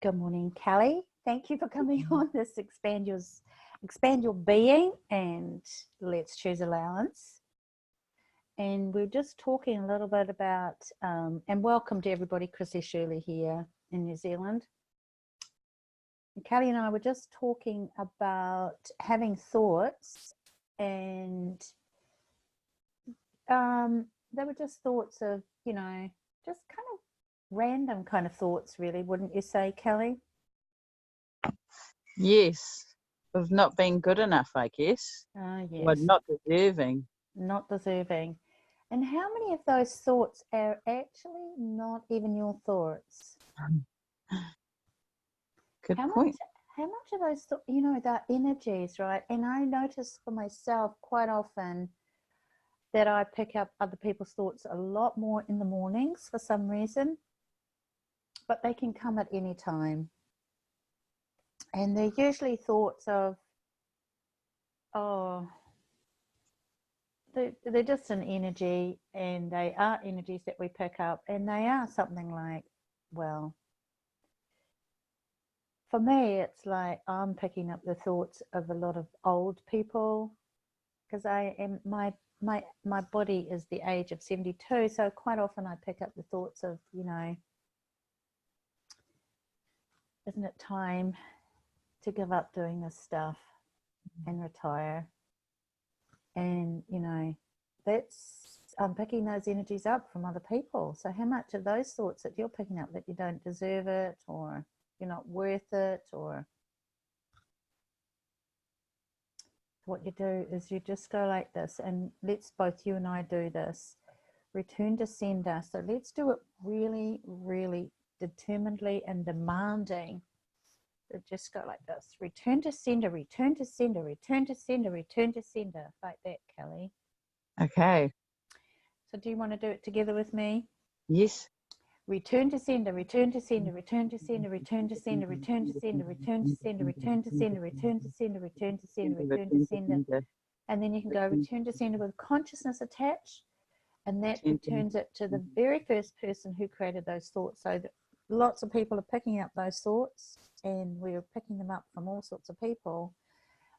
Good morning, Kelly. Thank you for coming on this expand your being, and let's choose allowance. And we're just talking a little bit about, and welcome to everybody, Chrissie Shirley here in New Zealand. And Kelly and I were just talking about having thoughts, and they were just thoughts of, just kind of random kind of thoughts, really, wouldn't you say, Kelly? Yes, of not being good enough, I guess. Yes. Well, not deserving. Not deserving. And how many of those thoughts are actually not even your thoughts? Good point. How much of those, they're energies, right? And I notice for myself quite often that I pick up other people's thoughts a lot more in the mornings for some reason, but they can come at any time. And they're usually thoughts of, they're just an energy, and they are energies that we pick up, and they are something like, well, for me, it's like I'm picking up the thoughts of a lot of old people, because my body is the age of 72, so quite often I pick up the thoughts of, isn't it time to give up doing this stuff and retire? And I'm picking those energies up from other people. So how much of those thoughts that you're picking up, that you don't deserve it, or you're not worth it, or what you do is you just go like this, and let's both you and I do this. Return to sender. So let's do it really, really determinedly and demanding. So just go like this. Return to sender, return to sender, return to sender, return to sender. Like that, Kelly. Okay. So do you want to do it together with me? Yes. Return to sender, return to sender, return to sender, return to sender, return to sender, return to sender, return to sender, return to sender, return to sender, return to sender. And then you can go return to sender with consciousness attached, and that returns it to the very first person who created those thoughts. So that lots of people are picking up those thoughts, and we're picking them up from all sorts of people.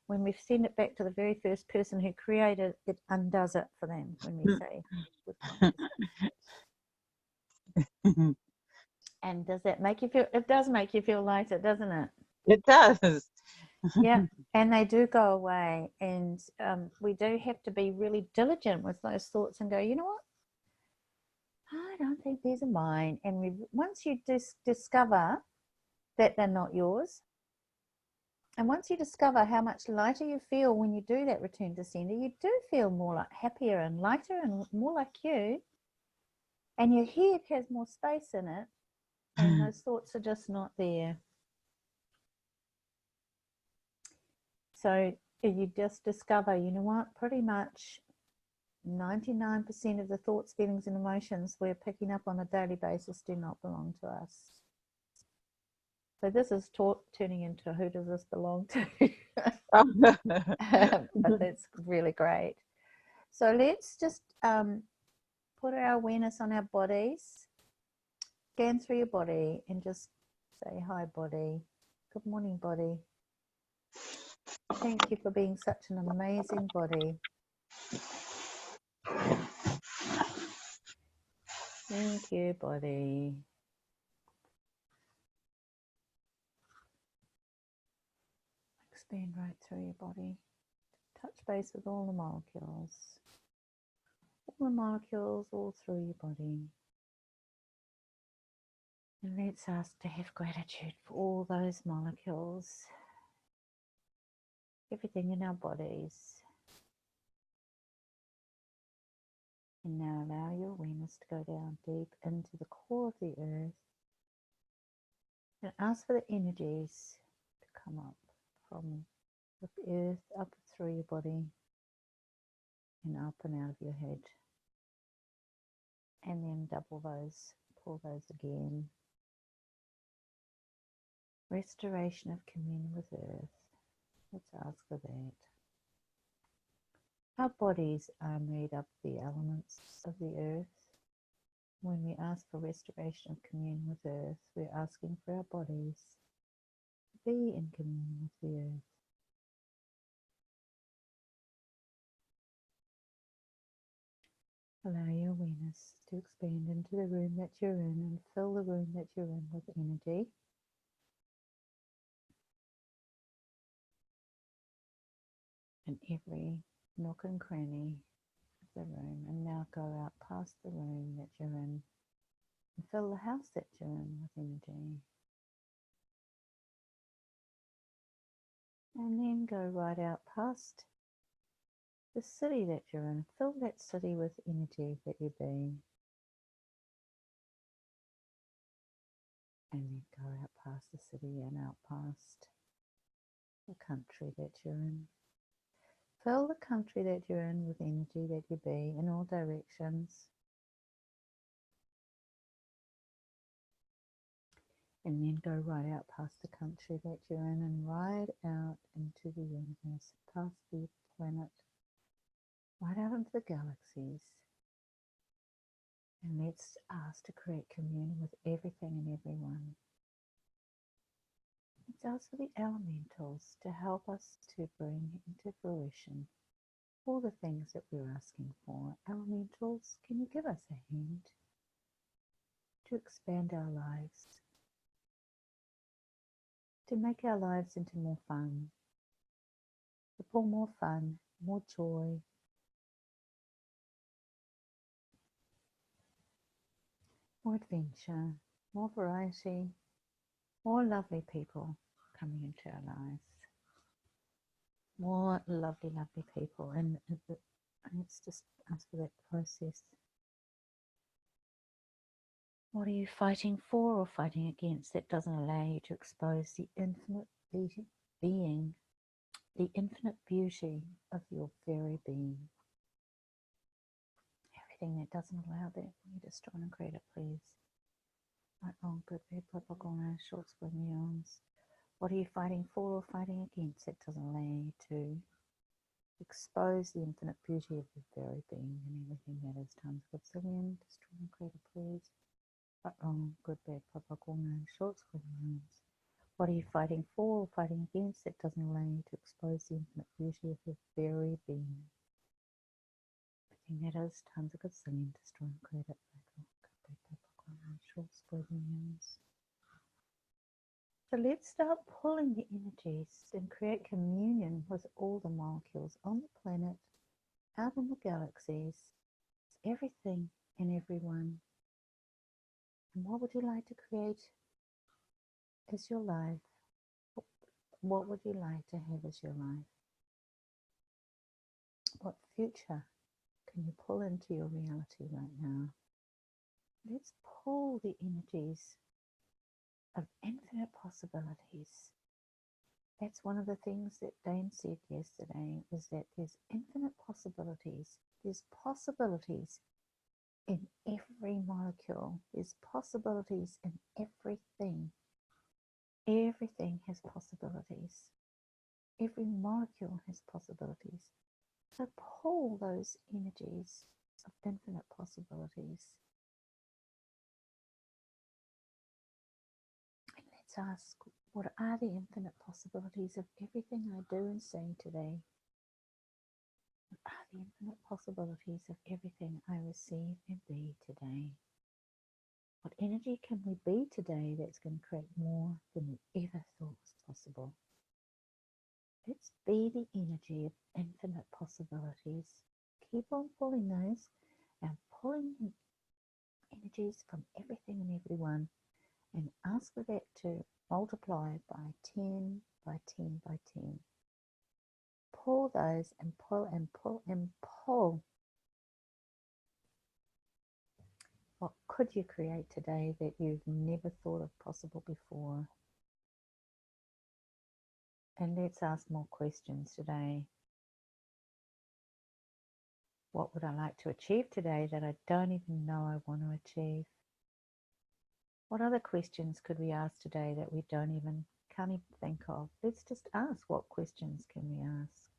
When we send it back to the very first person who created it, it undoes it for them when we say with consciousness. And does that make you feel? It does make you feel lighter, doesn't it? It does. Yeah, and they do go away, and we do have to be really diligent with those thoughts and go, you know what? I don't think these are mine. And once you discover that they're not yours, and once you discover how much lighter you feel when you do that return to sender, you do feel more like happier and lighter and more like you. And your head has more space in it, and those thoughts are just not there. So you just discover, you know what, pretty much 99% of the thoughts, feelings, and emotions we're picking up on a daily basis do not belong to us. So this is turning into who does this belong to? But that's really great. So let's just put our awareness on our bodies, scan through your body, and just say, hi, body. Good morning, body. Thank you for being such an amazing body. Thank you, body. Expand right through your body. Touch base with all the molecules. All the molecules all through your body. And let's ask to have gratitude for all those molecules. Everything in our bodies. And now allow your awareness to go down deep into the core of the earth. And ask for the energies to come up from the earth, up through your body, and up and out of your head. And then double those, pull those again. Restoration of communion with earth. Let's ask for that. Our bodies are made up of the elements of the earth, when we ask for restoration of communion with Earth, we're asking for our bodies to be in communion with the Earth. Allow your awareness to expand into the room that you're in and fill the room that you're in with energy. In every nook and cranny of the room, and now go out past the room that you're in and fill the house that you're in with energy. And then go right out past the city that you're in. Fill that city with energy that you're being. And then go out past the city and out past the country that you're in. Fill the country that you're in with energy that you be in all directions. And then go right out past the country that you're in and right out into the universe, past the planet, right out into the galaxies. And let's ask to create communion with everything and everyone. Let's ask for the elementals to help us to bring into fruition all the things that we're asking for. Elementals, can you give us a hand to expand our lives, to make our lives into more fun, to pour more fun, more joy, more adventure, more variety, more lovely people coming into our lives. More lovely, lovely people. And let's just ask for that process. What are you fighting for or fighting against that doesn't allow you to expose the infinite being, the infinite beauty of your very being? Everything that doesn't allow that, you destroy and create it, please. Right, wrong, good, bad, purple, corner, short, square, neurons. What are you fighting for or fighting against that doesn't allow you to expose the infinite beauty of your very being and everything that is times gazillion? Destroy and create it, please. Right, wrong, good, bad, purple, corner, short, square, neurons. What are you fighting for or fighting against that doesn't allow you to expose the infinite beauty of your very being? Everything that is times a gazillion, destroy and create it. So let's start pulling the energies and create communion with all the molecules on the planet, out in the galaxies, everything and everyone. And what would you like to create as your life? What would you like to have as your life? What future can you pull into your reality right now? Let's pull the energies of infinite possibilities. That's one of the things that Dane said yesterday, is that there's infinite possibilities. There's possibilities in every molecule. There's possibilities in everything. Everything has possibilities. Every molecule has possibilities. So pull those energies of infinite possibilities. And let's ask, what are the infinite possibilities of everything I do and say today? What are the infinite possibilities of everything I receive and be today? What energy can we be today that's going to create more than we ever thought was possible? Let's be the energy of infinite possibilities. Keep on pulling those and pulling energies from everything and everyone, and ask for that to multiply by 10, by 10, by 10. Pull those and pull and pull and pull. What could you create today that you've never thought of possible before? And let's ask more questions today. What would I like to achieve today that I don't even know I want to achieve? What other questions could we ask today that we can't even think of? Let's just ask, what questions can we ask?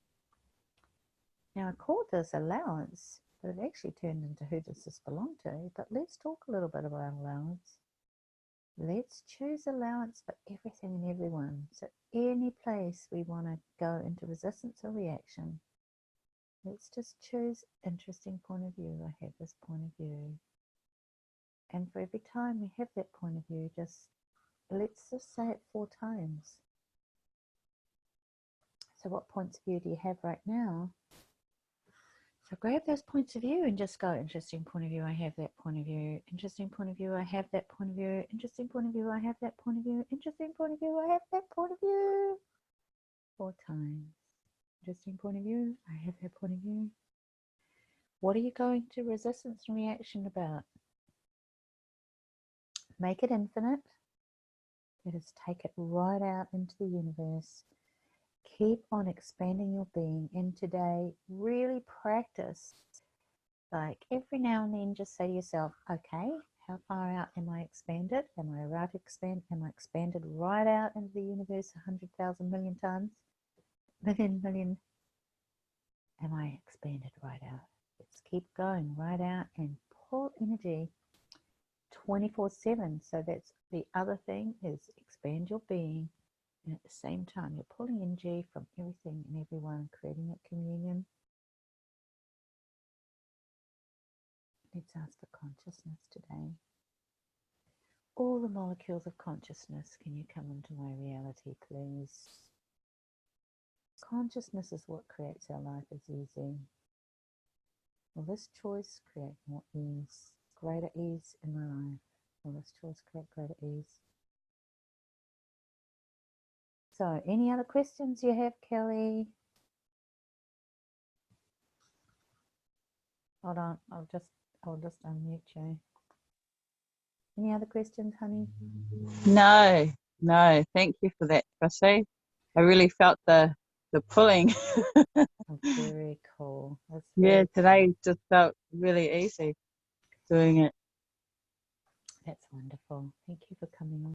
Now I call this allowance, but it actually turned into who does this belong to. But let's talk a little bit about allowance. Let's choose allowance for everything and everyone. So any place we want to go into resistance or reaction, let's just choose interesting point of view. I have this point of view. And for every time we have that point of view, let's just say it 4 times. So what points of view do you have right now? So grab those points of view and just go, interesting point of view, I have that point of view. Interesting point of view, I have that point of view. Interesting point of view, I have that point of view. Interesting point of view, I have that point of view. 4 times. Interesting point of view, I have that point of view. What are you going to resistance and reaction about? Make it infinite. Let us take it right out into the universe. Keep on expanding your being. And today, really practice. Like every now and then, just say to yourself, okay, how far out am I expanded? Am I allowed to expand? Am I expanded right out into the universe 100,000 million times? Million. Am I expanded right out? Let's keep going right out and pull energy 24/7. So that's the other thing, is expand your being. And at the same time, you're pulling energy from everything and everyone, creating that communion. Let's ask for consciousness today. All the molecules of consciousness, can you come into my reality, please? Consciousness is what creates our life as easy. Will this choice create more ease, greater ease in my life? Will this choice create greater ease? So, any other questions you have, Kelly? Hold on, I'll just unmute you. Any other questions, honey? No. Thank you for that, Chrissie. I really felt the pulling. Oh, very cool. Yeah, today just felt really easy doing it. That's wonderful. Thank you for coming on.